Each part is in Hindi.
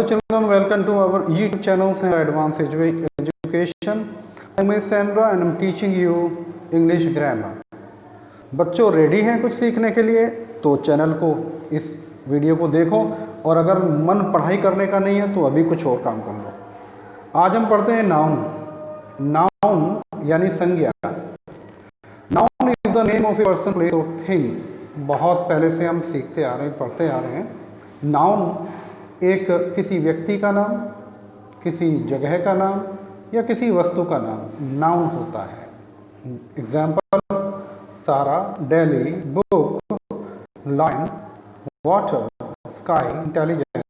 children, welcome to our YouTube channel Advanced Education. I'm Sandra and I'm teaching you English grammar. बच्चों रेडी हैं कुछ सीखने के लिए तो चैनल को इस वीडियो को देखो, और अगर मन पढ़ाई करने का नहीं है तो अभी कुछ और काम कर लो। आज हम पढ़ते हैं नाउन। नाउन यानी संज्ञा। Noun is the name of a person, place और थिंग। बहुत पहले से हम सीखते आ रहे हैं, पढ़ते आ रहे हैं। नाउन एक किसी व्यक्ति का नाम, किसी जगह का नाम या किसी वस्तु का नाम नाउन होता है। एग्जाम्पल: सारा, daily, book, line, water, sky, intelligence,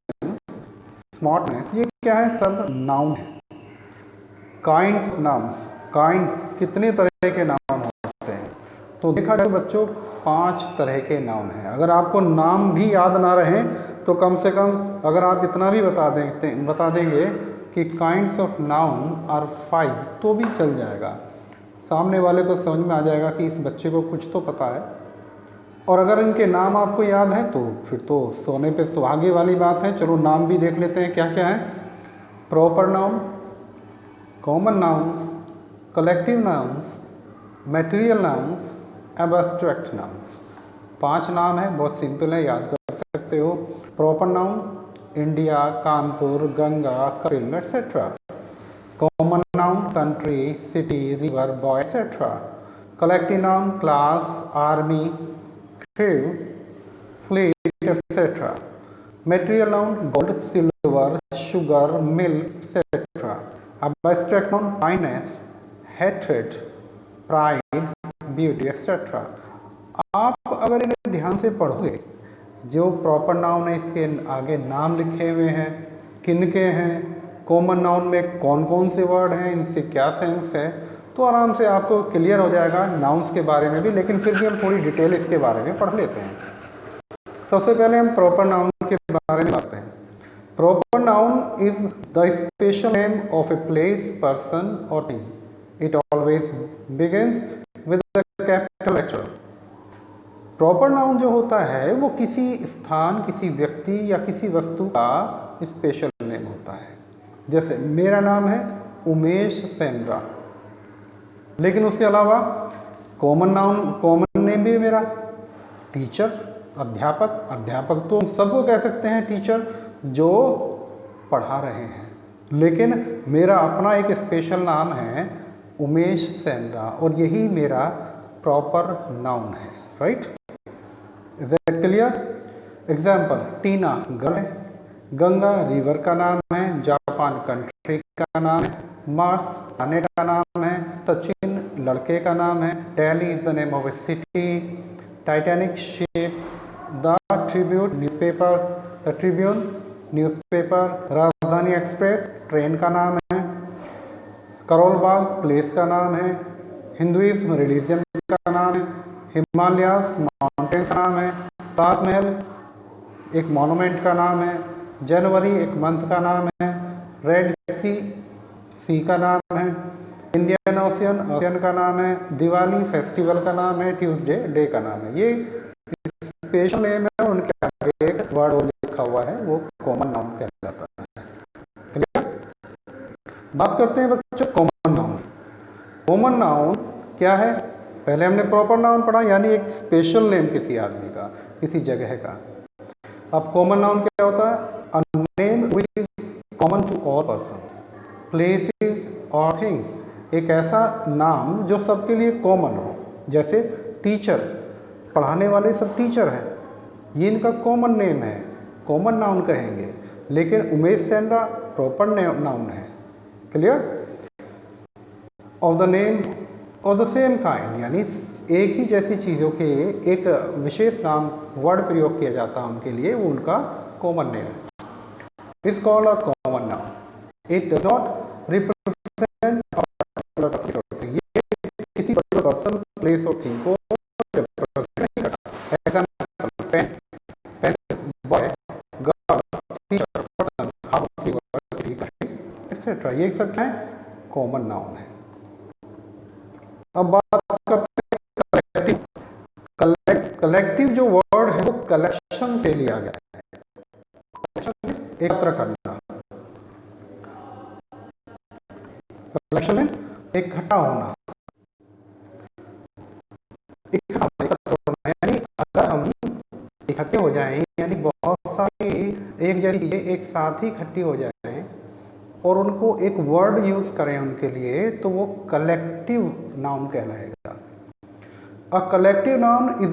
smartness, ये क्या है? सब नाउन है। काइंड्स नाउन्स, काइंड्स कितने तरह के नाउन होते हैं? तो देखा जाए बच्चों 5 तरह के नाउन हैं। अगर आपको नाम भी याद ना रहे तो कम से कम अगर आप इतना भी बता देंगे कि काइंड्स ऑफ नाउन आर 5 तो भी चल जाएगा। सामने वाले को समझ में आ जाएगा कि इस बच्चे को कुछ तो पता है। और अगर इनके नाम आपको याद है तो फिर तो सोने पे सुहागे वाली बात है। चलो नाम भी देख लेते हैं क्या क्या है। Proper noun, common nouns, collective nouns, material nouns, abstract nouns. 5 नाम है, बहुत सिंपल है, याद कर सकते हो। Proper noun India, Kanpur, Ganga, Kapil etcetera. Common noun country, city, river, boy etcetera. Collective noun class, army, crew, fleet etcetera. Material noun gold, silver, sugar, milk etcetera. Abstract noun kindness, hatred, pride, beauty etcetera. आप अगर इन्हें ध्यान से पढ़ोगे, जो प्रॉपर नाउन है इसके आगे नाम लिखे हुए हैं, किन के हैं, कॉमन नाउन में कौन कौन से वर्ड हैं, इनसे क्या सेंस है, तो आराम से आपको क्लियर हो जाएगा नाउन्स के बारे में भी। लेकिन फिर भी हम थोड़ी डिटेल इसके बारे में पढ़ लेते हैं। सबसे पहले हम प्रॉपर नाउन के बारे में बात हैं। Proper noun is the special name of a place, person और thing. It always begins with the capital letter. Proper noun जो होता है वो किसी स्थान, किसी व्यक्ति या किसी वस्तु का स्पेशल नेम होता है। जैसे मेरा नाम है उमेश सेंद्रा, लेकिन उसके अलावा कॉमन नेम भी मेरा टीचर, अध्यापक। अध्यापक तो सबको कह सकते हैं टीचर जो पढ़ा रहे हैं, लेकिन मेरा अपना एक स्पेशल नाम है उमेश सेंद्रा, और यही मेरा प्रॉपर नाउन है। Right? Is that clear? Example: Tina girl है, गंगा रिवर का नाम है, जापान कंट्री का नाम है, मार्स प्लैनेट का नाम है, सचिन लड़के का नाम है, Delhi is the name of A city, Titanic ship, the Tribune newspaper, the Tribune newspaper, राजधानी एक्सप्रेस ट्रेन का नाम है, करोल बाग प्लेस का नाम है, हिंदुइज्म रिलीजन का नाम है, हिमालयास माउंटेन का नाम है, ताजमहल एक मॉन्यूमेंट का नाम है, जनवरी एक मंथ का नाम है, रेड सी का नाम है, इंडियन ओशियन का नाम है, दिवाली फेस्टिवल का नाम है, ट्यूसडे डे का नाम है। ये स्पेशल नेम है, उनके आगे एक वर्ड लिखा हुआ है, वो कॉमन नाउन कहलाता है। क्लियर? बात करते हैं बच्चों कॉमन नाउन। कॉमन नाउन क्या है? पहले हमने प्रॉपर नाउन पढ़ा, यानी एक स्पेशल नेम किसी आदमी का, किसी जगह का। अब कॉमन नाउन क्या होता है? A name which is common to all persons, places और थिंग्स। एक ऐसा नाम जो सबके लिए कॉमन हो। जैसे टीचर, पढ़ाने वाले सब टीचर हैं, ये इनका कॉमन नेम है, कॉमन नाउन कहेंगे। लेकिन उमेश सेंद्रा प्रॉपर नाउन है। Clear? Of the name of the same kind, यानी एक ही जैसी चीज़ों के एक विशेष नाम वर्ड प्रयोग किया जाता है उनके लिए, वो उनका कॉमन नेम है। Is called a common noun. It does not represent ये किसी पर्सन, प्लेस और थिंग को रिप्रेजेंट नहीं करता। Example: pen, pen, boy, girl, teacher, person, house, etcetera. ये सब क्या है? कॉमन नाउन है। अब बात करते हैं कलेक्टिव। कलेक्टिव जो वर्ड है वो कलेक्शन से लिया गया है। एकत्र करना, कलेक्शन मीन्स इकट्ठा होना, यानी अगर हम इकट्ठे हो जाएं, यानी बहुत सारी एक जैसी चीजें एक साथ ही इकट्ठी हो जाएं और उनको एक वर्ड यूज करें उनके लिए, तो वो कलेक्टिव नाउन कहलाएगा। अ collective noun is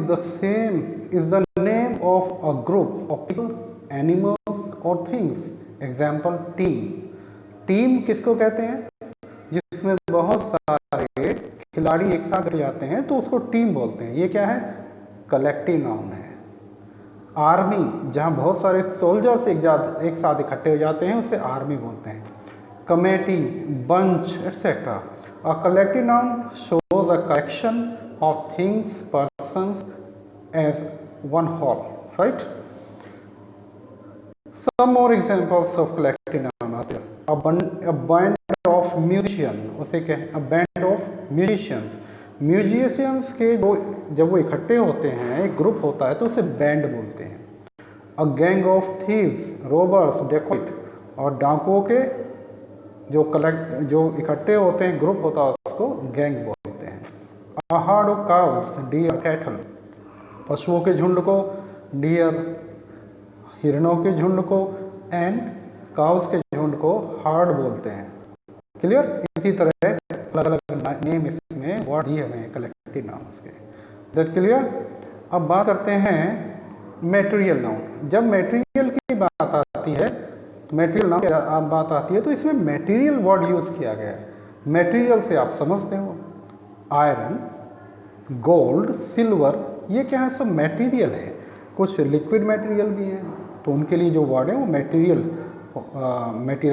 the name of a group of people, animals और थिंग्स। Example team. टीम किसको कहते हैं? जिसमें बहुत सारे खिलाड़ी एक साथ जाते हैं तो उसको टीम बोलते हैं। ये क्या है? कलेक्टिव नाउन है। आर्मी, जहां बहुत सारे सोल्जर्स एक साथ इकट्ठे हो जाते हैं उसे आर्मी बोलते हैं। Committee, bunch etcetera. A collective noun shows a collection of things, persons as one whole, right? Some more examples of collective noun are there. A band of musicians, उसे क्या है? A band of musicians. Musicians के जो जब वो इकट्ठे होते हैं, एक ग्रुप होता है तो उसे बैंड बोलते हैं। A gang of thieves, robbers, dacoit, और डाकुओं के जो इकट्ठे होते हैं, ग्रुप होता है, उसको गैंग बोलते हैं। A herd of cows, deer, cattle, पशुओं के झुंड को डियर, हिरणों के झुंड को एंड काउस के झुंड को हार्ड बोलते हैं। क्लियर? इसी तरह अलग अलग नेम इसमें वर्ड दिए हुए हैं कलेक्टिव नाउन्स के। That clear? अब बात करते हैं मटेरियल नाउन। जब मटेरियल की बात आती है, मटेरियल नाउन बात आती है तो इसमें मटेरियल वर्ड यूज किया गया है। मटेरियल से आप समझते हो आयरन, गोल्ड, सिल्वर, ये क्या है? सब मटेरियल है। कुछ लिक्विड मटेरियल भी हैं, तो उनके लिए जो वर्ड है वो मटेरियल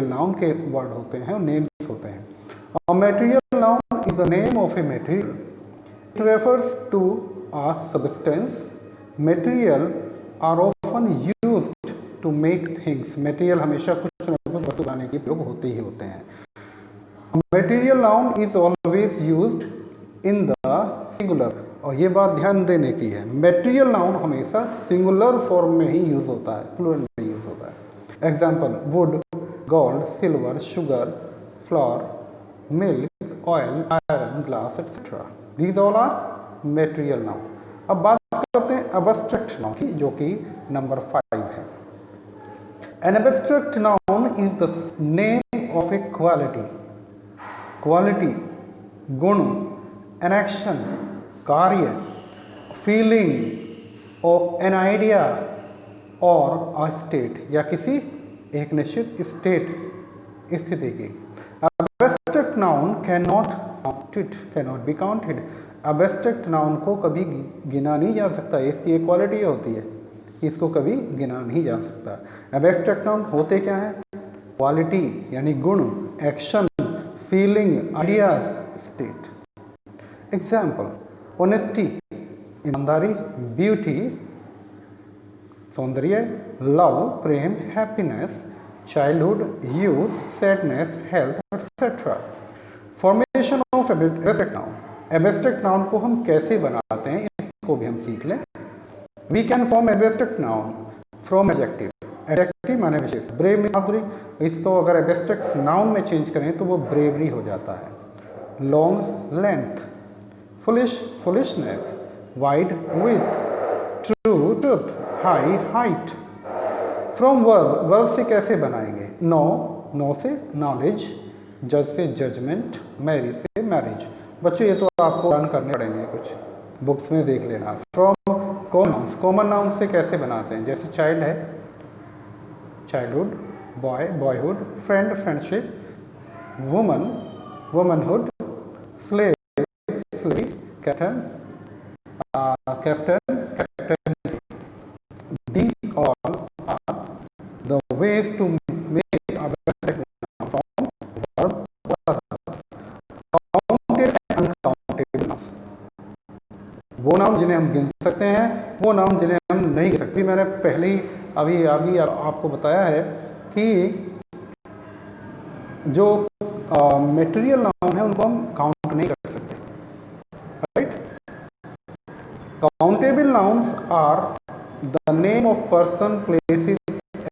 नाउन के वर्ड होते हैं और नेम्स होते हैं। Material noun is the name of a material. It refers to a substance. Material are often used to make things. Material हमेशा कुछ न कुछ वस्तु बनाने के उपयोग होते ही होते हैं। Material noun is always used in the singular. और ये बात ध्यान देने की है, मटेरियल नाउन हमेशा सिंगुलर फॉर्म में ही यूज होता है, प्लूरल में यूज होता है। Example wood, gold, silver, sugar, flour, milk, oil, iron, glass etcetera. These all are material noun. अब बात करते हैं एब्स्ट्रैक्ट नाउन की, जो कि नंबर 5 है। An abstract noun is the name of A quality. Quality, गुण, एन एक्शन, कार्य, फीलिंग और एन आइडिया और अ स्टेट, या किसी एक निश्चित स्टेट, स्थिति की। Abstract noun cannot be counted. Abstract noun को कभी गिना नहीं जा सकता। इसकी एक क्वालिटी होती है, इसको कभी गिना नहीं जा सकता। एब्स्ट्रैक्ट नाउन होते क्या है? क्वालिटी यानी गुण, action, feeling, ideas, state. Example honesty, ईमानदारी, ब्यूटी, सौंदर्य, love, Prem, happiness, childhood, youth, sadness, health etcetera. Formation of abstract noun. Abstract noun को हम कैसे बनाते हैं इसको भी हम सीख लें। We can form abstract noun from adjective. Adjective माने विशेष। ब्रेव में बहादुरी, इसको अगर एब्स्ट्रैक्ट नाउन में चेंज करें तो वो ब्रेवरी हो जाता है। Long, length, foolish, foolishness, wide, width, true, truth, high, height। From verb, verb से कैसे बनाएंगे? नो, नो से नॉलेज, जज से जजमेंट, मैरिज से मैरिज। बच्चों ये तो आपको लर्न करने पड़ेंगे, कुछ बुक्स में देख लेना। फ्रॉम कॉमन नाउन से कैसे बनाते हैं? जैसे चाइल्ड है, childhood, boy, boyhood, friend, friendship, woman, womanhood, slave, captain, captain. These all are the ways to make abstract noun from verb or countable and uncountable nouns। वो नाउन जिन्हें हम गिन सकते हैं, वो नाउन जिन्हें हम नहीं गिन सकते। मैंने पहले ही अभी आपको बताया है कि जो मटेरियल नाउन है उनको हम काउंट नहीं कर सकते। Countable nouns are the name of person, places,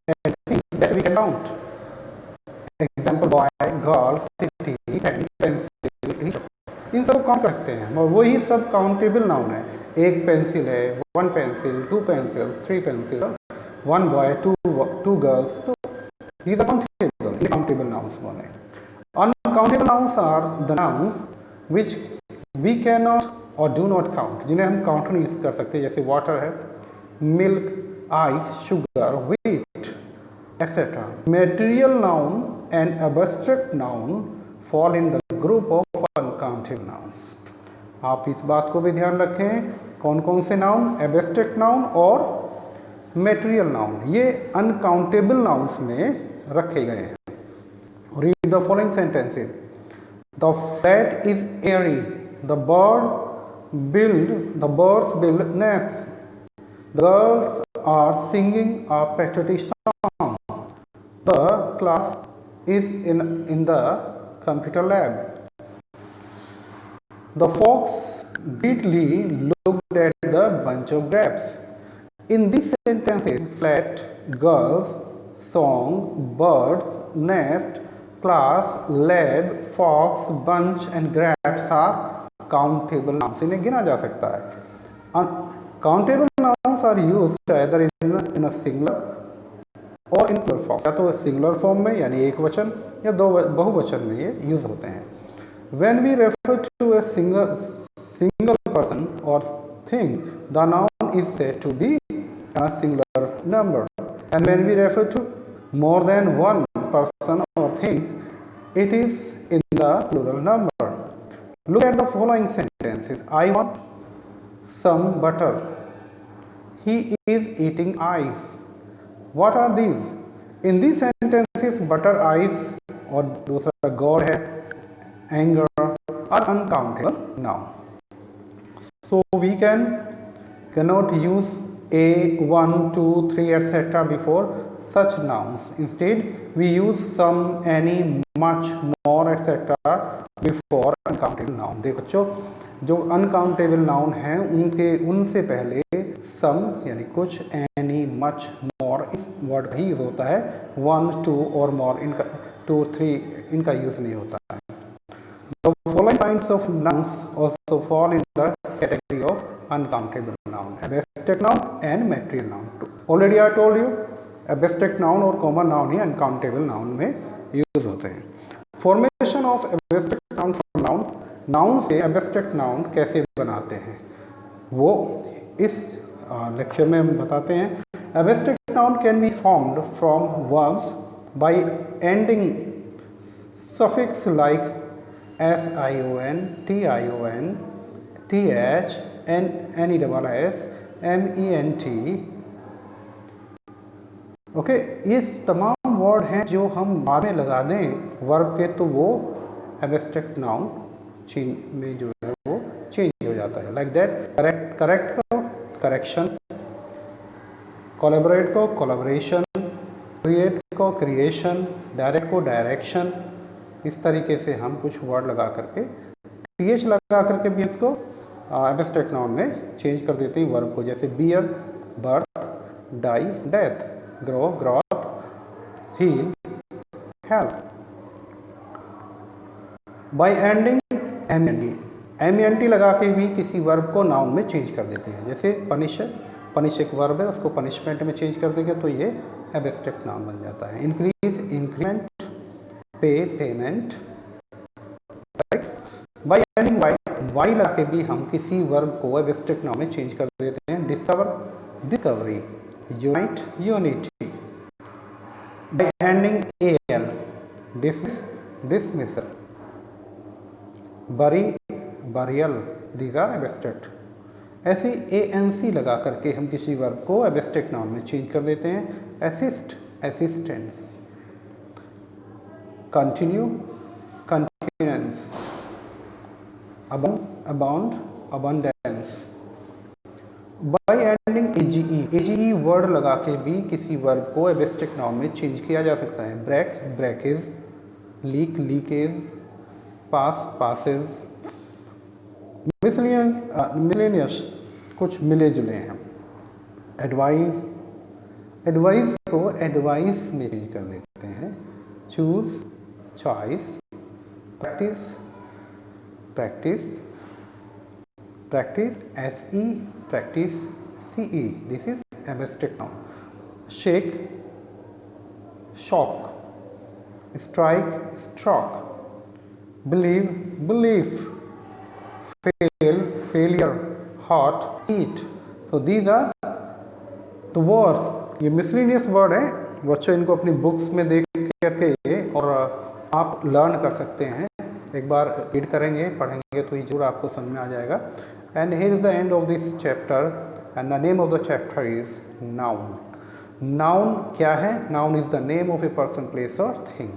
and things that we can count. Example: boy, girl, city, pen, count करते हैं और वही सब काउंटेबल नाउन है। एक पेंसिल है, 1 pencil, 2 pencils, 3 pencil, 1 boy, 2 girls, तो these are countable nouns बने। Uncountable nouns are the nouns which we cannot or do not count, जिन्हें हम काउंट नहीं कर सकते, जैसे वाटर है, milk, ice, sugar, wheat, etc. Material noun and abstract noun fall in the group of uncountable nouns. आप इस बात को भी ध्यान रखें, कौन कौन से नाउन, एब्स्ट्रैक्ट नाउन और मेटेरियल नाउन, ये अनकाउंटेबल नाउन्स में रखे गए हैं। Read the following sentences. The flat is Airy, the birds build nests, the girls are singing a patriotic song, the class is in the computer lab, the fox greedily looked at the bunch of grapes. In these sentences, flat, girls, song, birds, nest, class, lab, fox, bunch and grapes are countable nouns. इन्हें गिना जा सकता है। Countable nouns are used either in a singular or in plural form, या तो सिंगुलर फॉर्म में यानी एक वचन या दो बहुवचन में ये यूज होते हैं। When we refer to a single person or thing, the noun is said to be a singular number, and when we refer to more than one person or things, it is in the plural number. Look at the following sentences. I want some butter. He is eating ice. What are these? In these sentences, butter, ice और दूसरा God है, anger are uncountable noun. So we cannot use a, 1, 2, 3 etc. before such nouns. Instead, we use some, any, much, more etc. before uncountable noun. देखो बच्चों, जो अनकाउंटेबल नाउन हैं उनसे पहले सम यानी कुछ, एनी, मच, मोर इस वर्ड का ही यूज होता है। 1, 2 और मोर इनका 2, 3 इनका यूज नहीं होता है। The following kinds of nouns also fall in the category of uncountable noun: abstract noun and material noun. Already I told you, abstract noun और common noun ही uncountable noun में यूज होते हैं। Formation of abstract noun from noun, noun से abstract noun कैसे बनाते हैं वो इस लेक्चर में हम बताते हैं। Abstract noun can be formed from verbs by ending suffix like SION, TION, TH, NESS, MENT। Okay, ये तमाम वर्ड हैं जो हम बाद में लगा दें वर्ब के तो वो एब्स्ट्रैक्ट नाउन में जो है वो चेंज हो जाता है। लाइक दैट, करेक्ट को करेक्शन, कोलैबोरेट को कोलैबोरेशन, क्रिएट को क्रिएशन, डायरेक्ट को डायरेक्शन। इस तरीके से हम कुछ वर्ड लगा करके टीएच लगा करके भी इसको एब्स्ट्रैक्ट नाउन में चेंज कर देते हैं वर्ब को, जैसे bear, birth, die, death, grow, growth, heal, health. By ending MENT लगा के भी किसी वर्ब को नाउन में चेंज कर देते हैं, जैसे पनिश एक वर्ब है, उसको पनिशमेंट में चेंज कर देंगे तो ये एब्स्ट्रैक्ट नाउन बन जाता है। इंक्रीज, इंक्रीमेंट, पे, पेमेंट। बाय एंडिंग वाई लगा के भी हम किसी वर्ब को एब्स्ट्रैक्ट नाउन में चेंज कर देते हैं। Discover, discovery, unite, unity. Bye ending AL, dismiss, dismissal, बरी, बरियल, दीज आर एब्स्ट्रैक्ट। ऐसे ANC लगा करके हम किसी वर्ब को एब्स्ट्रैक्ट नाउन में चेंज कर देते हैं। Assist, assistance, continue, continuance, abound, abundance. Bye ending AGE word लगा के भी किसी वर्ब को एब्स्ट्रैक्ट नाउन में चेंज किया जा सकता है। ब्रेक, ब्रेकेज, लीक, लीकेज, पास, पासेज। मिलेनियस कुछ मिले जुले हैं। एडवाइस, एडवाइस को एडवाइस में चेंज कर देते हैं। Choose, choice, practice, practice, practice, SE, practice, CE. This is aberrated noun. Shake, shock. Strike, struck. Believe, belief. Fail, failure. Hot, heat. So these are the words. ये मिसलिनियस वर्ड है, बच्चों इनको अपनी बुक्स में देख करके और आप लर्न कर सकते हैं। एक बार रीड करेंगे, पढ़ेंगे तो ये जरूर आपको समझ में आ जाएगा। And here is the end of this chapter and the name of the chapter is noun. Noun क्या है? Noun is the name of a person, place और थिंग।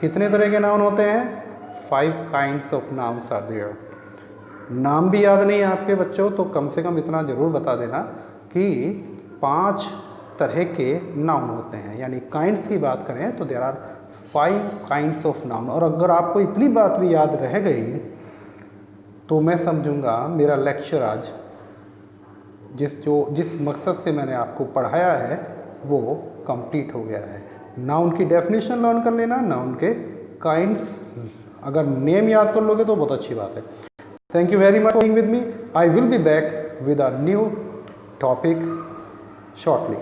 कितने तरह के नाउन होते हैं? 5 kinds of nouns are there. नाम भी याद नहीं है आपके बच्चों, तो कम से कम इतना जरूर बता देना कि 5 तरह के नाउन होते हैं। यानी काइंड्स की बात करें तो there are 5 kinds of noun. और अगर आपको इतनी बात भी याद रह गई तो मैं समझूंगा मेरा लेक्चर आज जिस मकसद से मैंने आपको पढ़ाया है वो कंप्लीट हो गया है। नाउन की डेफिनेशन लर्न कर लेना, नाउन के काइंड्स अगर नेम याद कर लोगे तो बहुत अच्छी बात है। Thank you very much for being with me. I will be back with a new topic shortly.